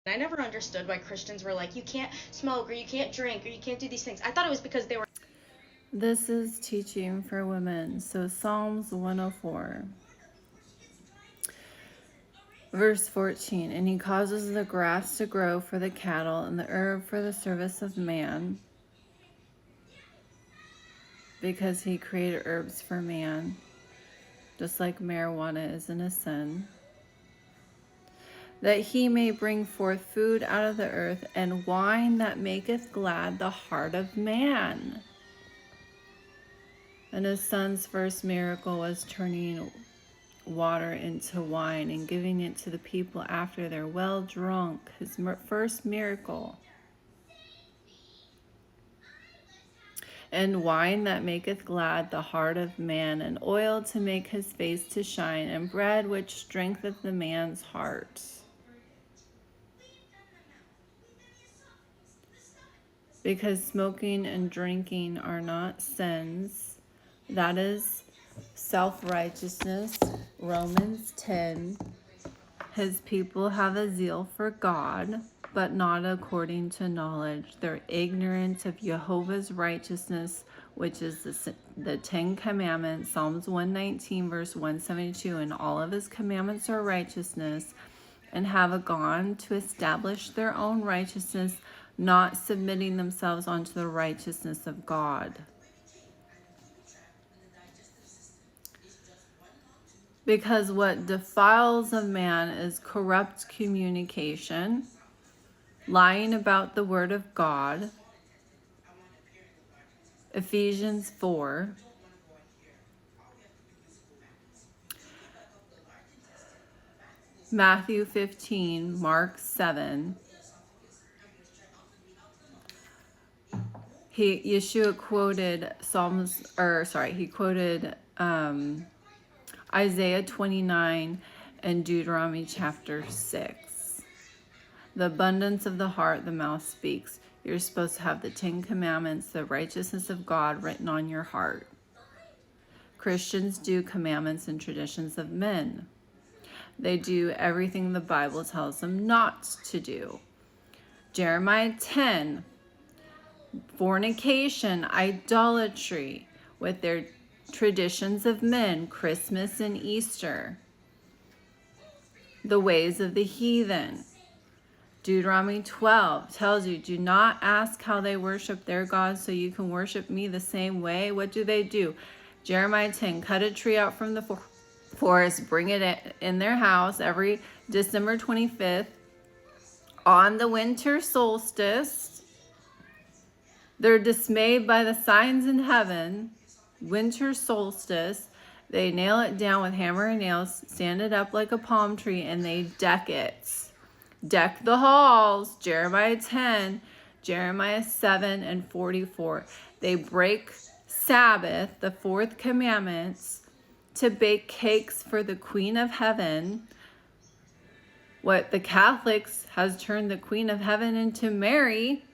I never understood why Christians were like, you can't smoke or you can't drink or you can't do these things. I thought it was because they were. This is teaching for women. So Psalms 104. Verse 14, and he causes the grass to grow for the cattle and the herb for the service of man, because he created herbs for man, just like marijuana isn't a sin, that he may bring forth food out of the earth and wine that maketh glad the heart of man. And his son's first miracle was turning water into wine and giving it to the people after they're well drunk. His first miracle. And wine that maketh glad the heart of man, and oil to make his face to shine, and bread which strengtheneth the man's heart. Because smoking and drinking are not sins, that is self-righteousness. Romans 10. His people have a zeal for God, but not according to knowledge. They're ignorant of Jehovah's righteousness, which is the 10 Commandments, Psalms 119, verse 172. And all of his commandments are righteousness, and have gone to establish their own righteousness, not submitting themselves unto the righteousness of God. Because what defiles a man is corrupt communication, lying about the word of God. Ephesians 4. Matthew 15, Mark 7. Yeshua quoted he quoted Isaiah 29 and Deuteronomy chapter 6. The abundance of the heart, the mouth speaks. You're supposed to have the 10 Commandments, the righteousness of God written on your heart. Christians do commandments and traditions of men. They do everything the Bible tells them not to do. Jeremiah 10, fornication, idolatry, with their traditions of men, Christmas and Easter, the ways of the heathen. Deuteronomy 12 tells you, do not ask how they worship their gods so you can worship me the same way. What do? Jeremiah 10, cut a tree out from the forest, bring it in their house every December 25th on the winter solstice. They're dismayed by the signs in heaven. Winter solstice. They nail it down with hammer and nails, stand it up like a palm tree, and they deck it. Deck the halls. Jeremiah 10, Jeremiah 7 and 44. They break Sabbath, the fourth commandments, to bake cakes for the Queen of Heaven. What the Catholics has turned the Queen of Heaven into Mary.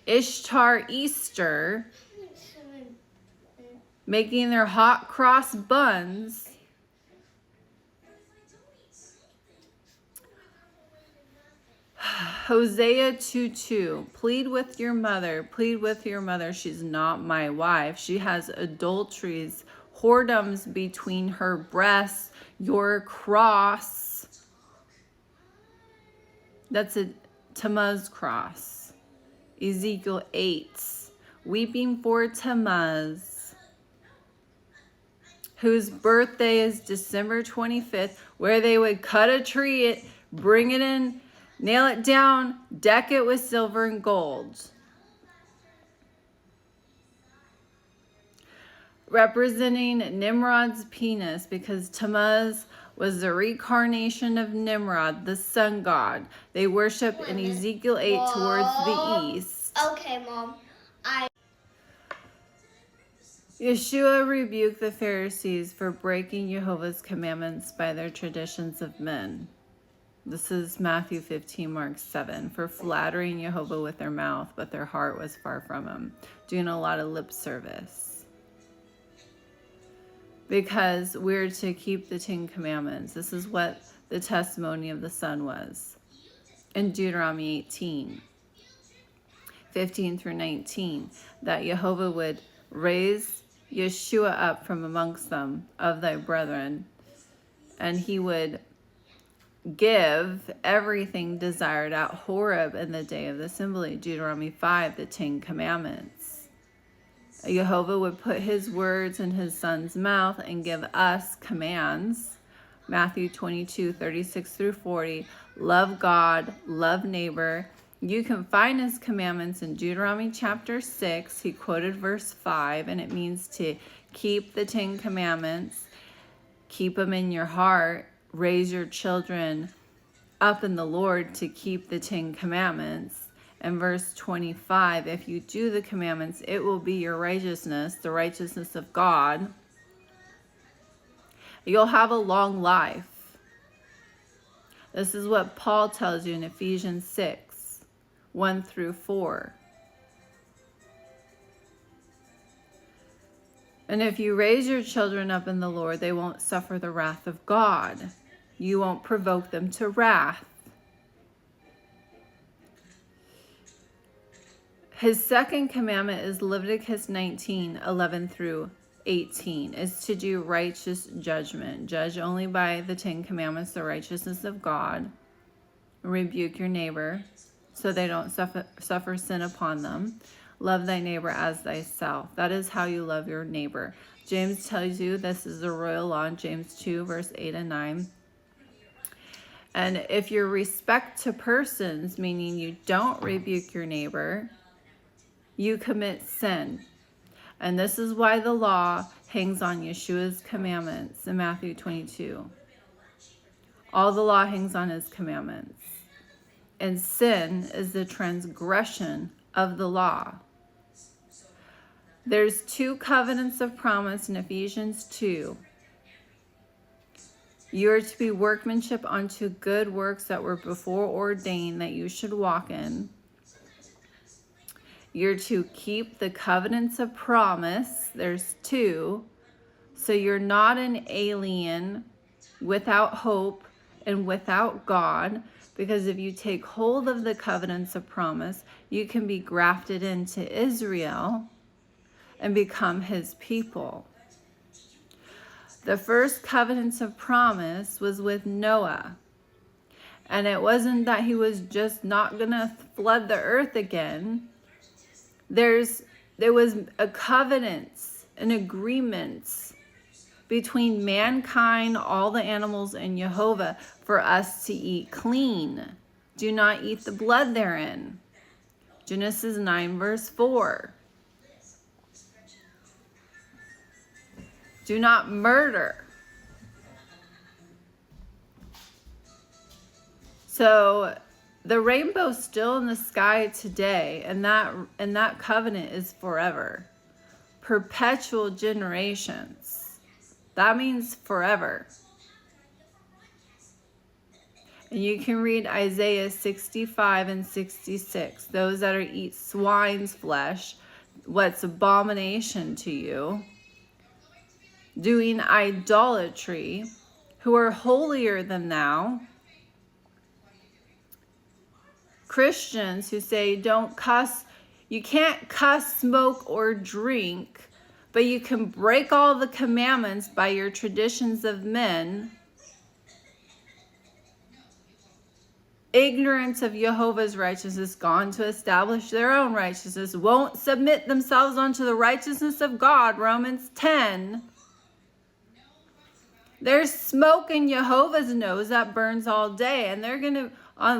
Ishtar Easter, making their hot cross buns. Hosea 2:2, plead with your mother, plead with your mother. She's not my wife. She has adulteries, whoredoms between her breasts, your cross. That's a Tammuz cross. Ezekiel 8, weeping for Tammuz, whose birthday is December 25th, where they would cut a tree, bring it in, nail it down, deck it with silver and gold. Representing Nimrod's penis, because Tammuz was the reincarnation of Nimrod, the sun god. They worship in Ezekiel 8 towards the east. Okay, Mom. Yeshua rebuked the Pharisees for breaking Jehovah's commandments by their traditions of men. This is Matthew 15, Mark 7, for flattering Jehovah with their mouth, but their heart was far from him, doing a lot of lip service. Because we're to keep the 10 Commandments. This is what the testimony of the Son was. In Deuteronomy 18, 15 through 19, that Jehovah would raise Yeshua up from amongst them of thy brethren, and he would give everything desired at Horeb in the day of the assembly. Deuteronomy 5, the 10 Commandments. Jehovah would put his words in his Son's mouth and give us commands. Matthew 22, 36 through 40. Love God, love neighbor. You can find his commandments in Deuteronomy chapter 6. He quoted verse 5, and it means to keep the 10 Commandments, keep them in your heart, raise your children up in the Lord to keep the 10 Commandments. And verse 25, if you do the commandments, it will be your righteousness, the righteousness of God. You'll have a long life. This is what Paul tells you in Ephesians 6, 1 through 4. And if you raise your children up in the Lord, they won't suffer the wrath of God. You won't provoke them to wrath. His second commandment is Leviticus 19, 11 through 18, is to do righteous judgment. Judge only by the 10 Commandments, the righteousness of God. Rebuke your neighbor so they don't suffer sin upon them. Love thy neighbor as thyself. That is how you love your neighbor. James tells you this is the royal law in James 2, verse 8 and 9. And if your respect to persons, meaning you don't rebuke your neighbor, you commit sin. And this is why the law hangs on Yeshua's commandments in Matthew 22. All the law hangs on his commandments. And sin is the transgression of the law. There's 2 covenants of promise in Ephesians 2. You are to be workmanship unto good works that were before ordained that you should walk in. You're to keep the covenants of promise. There's 2. So you're not an alien without hope and without God. Because if you take hold of the covenants of promise, you can be grafted into Israel and become his people. The first covenants of promise was with Noah. And it wasn't that he was just not going to flood the earth again. There was a covenant, an agreement between mankind, all the animals, and Jehovah for us to eat clean. Do not eat the blood therein. Genesis 9, verse 4. Do not murder. So the rainbow's still in the sky today, and that covenant is forever. Perpetual generations. That means forever. And you can read Isaiah 65 and 66. Those that eat swine's flesh, what's abomination to you, doing idolatry, who are holier than thou. Christians who say don't cuss, you can't cuss, smoke, or drink, but you can break all the commandments by your traditions of men. Ignorance of Jehovah's righteousness, gone to establish their own righteousness, won't submit themselves unto the righteousness of God, Romans 10. There's smoke in Jehovah's nose that burns all day, and they're going to,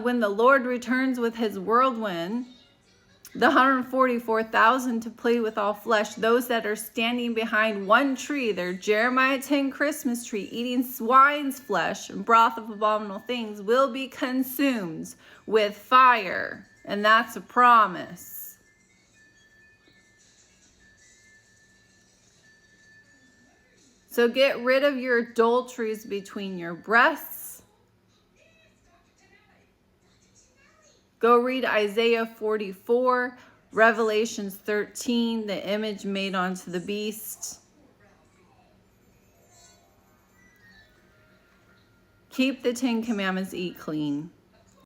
when the Lord returns with his whirlwind, the 144,000 to play with all flesh, those that are standing behind one tree, their Jeremiah 10 Christmas tree, eating swine's flesh and broth of abominable things, will be consumed with fire. And that's a promise. So get rid of your adulteries between your breasts. Go read Isaiah 44, Revelations 13, the image made onto the beast. Keep the 10 Commandments, eat clean.